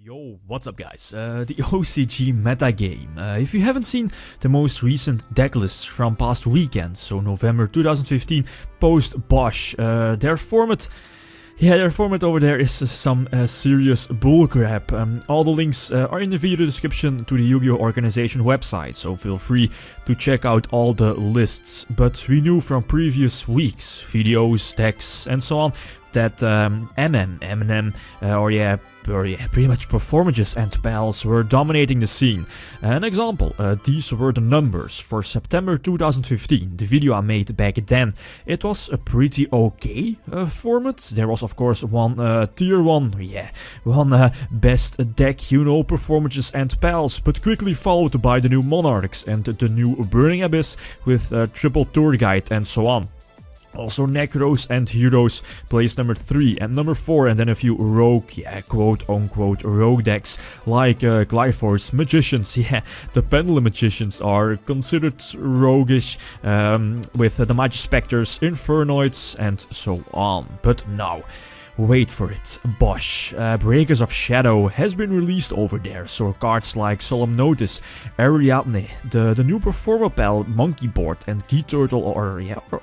Yo, what's up guys? The OCG Metagame. If you haven't seen the most recent deck lists from past weekend, so November 2015 post BOSH, their format over there is some serious bullcrap. All the links are in the video description to the Yu-Gi-Oh! Organization website, so feel free to check out all the lists. But we knew from previous weeks, videos, decks and so on, that pretty much performages and pals were dominating the scene. An example, these were the numbers for September 2015, the video I made back then. It was a pretty okay format. There was of course one tier 1, best deck, you know, performages and pals, but quickly followed by the new Monarchs and the new Burning Abyss with triple tour guide and so on. Also Necros and Heroes placed number 3 and number 4, and then a few rogue, quote-unquote rogue decks like Glyphors, Magicians. The Pendulum Magicians are considered roguish, with the Magic Spectres, Infernoids and so on. But now, wait for it, BOSH, Breakers of Shadow, has been released over there, so cards like Solemn Notice, Ariadne, the new Performer Pal, Monkeyboard and Guiturtle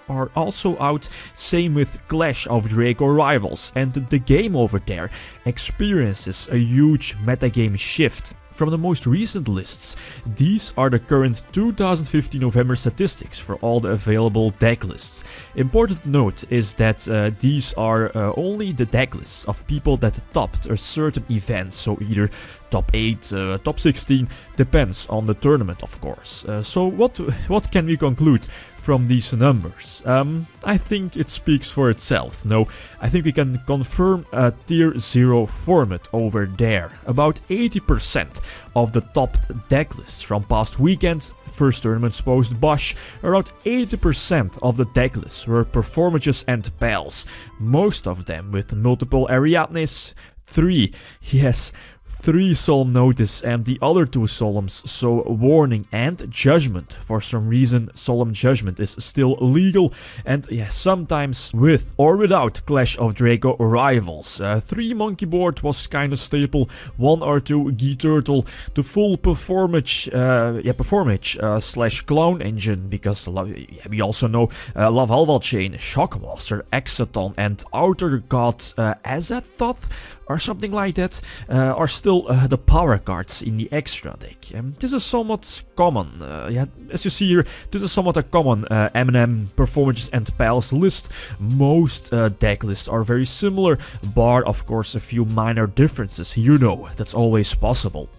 are also out, same with Clash of Dracorivals, and the game over there experiences a huge metagame shift. From the most recent lists, these are the current 2015 November statistics for all the available deck lists. Important to note is that these are only the deck lists of people that topped a certain event, so either top 8, top 16, depends on the tournament of course. So what can we conclude from these numbers? I think it speaks for itself. No, I think we can confirm a tier 0 format over there. About 80% of the top deck lists from past weekend, first tournaments post BOSH, around 80% of the deck lists were performages and pals. Most of them with multiple Ariadnes, 3 Solemn Notice and the other 2 Solemns, so Warning and Judgment. For some reason Solemn Judgment is still illegal, and sometimes with or without Clash of Dracorivals. 3 Monkeyboard was kinda staple, 1 or 2 Guiturtle, the full performage slash clown engine, because we also know Love Halval Chain, Shockmaster, Exaton and Outer God Azathoth or something like that are still the power cards in the extra deck. This is somewhat common. As you see here, this is somewhat a common performages and pals list. Most deck lists are very similar, bar of course a few minor differences. You know, that's always possible.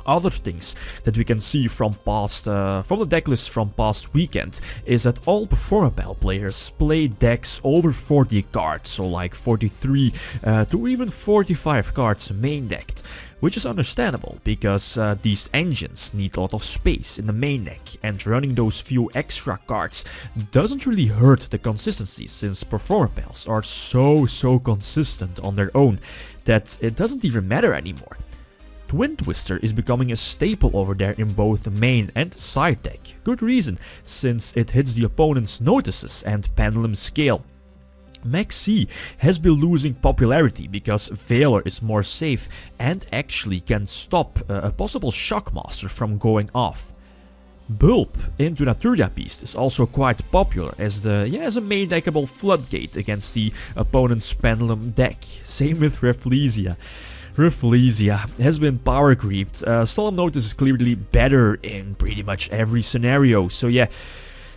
Other things that we can see from the deck list from past weekend is that all Performer Pal players play decks over 40 cards, so like 43 to even 45 cards main decked, which is understandable because these engines need a lot of space in the main deck, and running those few extra cards doesn't really hurt the consistency, since Performer Pals are so consistent on their own that it doesn't even matter anymore. Twin Twister is becoming a staple over there in both the main and side deck. Good reason, since it hits the opponent's notices and pendulum scale. Maxi has been losing popularity because Veiler is more safe and actually can stop a possible Shockmaster from going off. Bulb into Naturia Beast is also quite popular as a main deckable floodgate against the opponent's pendulum deck. Same with Rafflesia. Rafflesia has been power creeped. Solemn Notice is clearly better in pretty much every scenario, so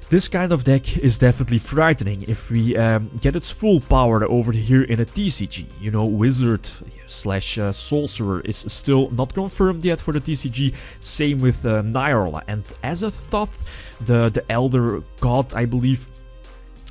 this kind of deck is definitely frightening if we get its full power over here in a TCG. You know, Wizard slash Sorcerer is still not confirmed yet for the TCG, same with Nyarla and Azathoth, the Elder God, I believe.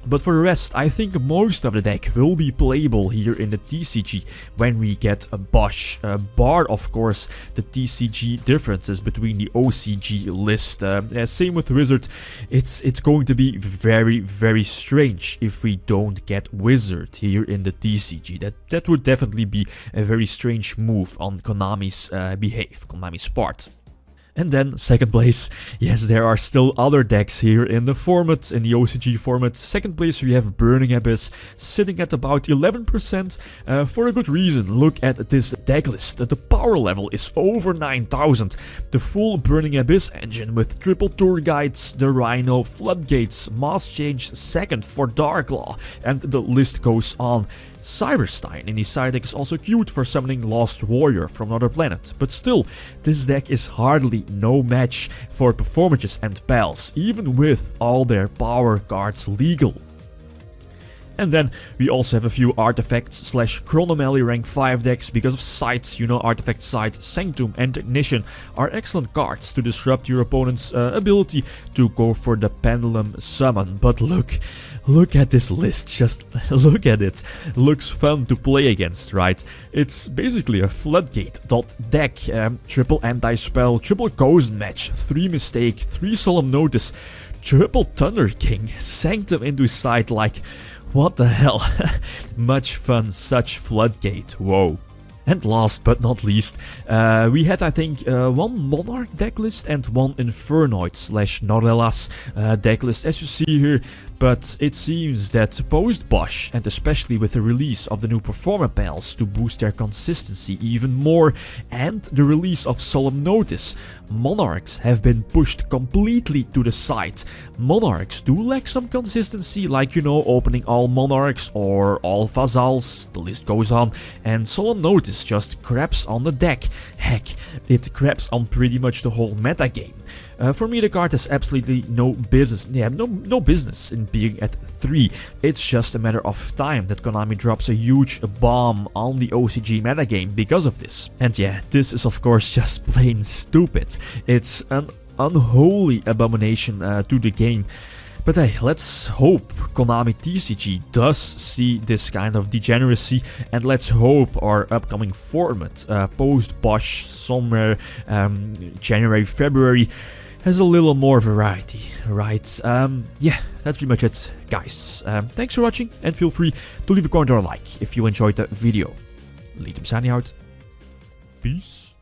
But for the rest, I think most of the deck will be playable here in the TCG when we get a BOSH, bar of course the TCG differences between the OCG list. Same with Wizard, it's going to be very strange if we don't get Wizard here in the TCG. That would definitely be a very strange move on Konami's Konami's part. And then second place, yes, there are still other decks here in the format, in the OCG format. Second place we have Burning Abyss, sitting at about 11% for a good reason. Look at this deck list, the power level is over 9000. The full Burning Abyss engine with triple tour guides, the Rhino, Floodgates, Mass Change second for Darklaw, and the list goes on. Cyberstein in the side deck is also cute for summoning Lost Warrior from another planet, but still, this deck is hardly no match for performages and pals, even with all their power cards legal. And then we also have a few artifacts slash Chronomelee rank 5 decks because of sights, you know, Artifact Sight, Sanctum and Ignition are excellent cards to disrupt your opponent's ability to go for the Pendulum Summon. But look at this list, just look at it. Looks fun to play against, right? It's basically a Floodgate deck, triple anti-spell, triple Ghost Match, 3 Mistake, 3 Solemn Notice, triple Thunder King, Sanctum into Sight, like, what the hell? Much fun, such Floodgate, whoa. And last but not least, we had, I think, one Monarch decklist and one Infernoid slash Norellas decklist, as you see here. But it seems that post-BOSH, and especially with the release of the new Performer Pals to boost their consistency even more, and the release of Solemn Notice, Monarchs have been pushed completely to the side. Monarchs do lack some consistency, like, you know, opening all Monarchs or all Vassals, the list goes on, and Solemn Notice just craps on the deck. Heck, it craps on pretty much the whole metagame. For me, the card has absolutely no business, no business in being at 3. It's just a matter of time that Konami drops a huge bomb on the OCG metagame because of this. And yeah, this is of course just plain stupid. It's an unholy abomination to the game. But hey, let's hope Konami TCG does see this kind of degeneracy, and let's hope our upcoming format, post-BOSH, somewhere January, February, has a little more variety, right? Yeah, that's pretty much it, guys. Thanks for watching, and feel free to leave a comment or a like if you enjoyed the video. Lithium signing out. Peace.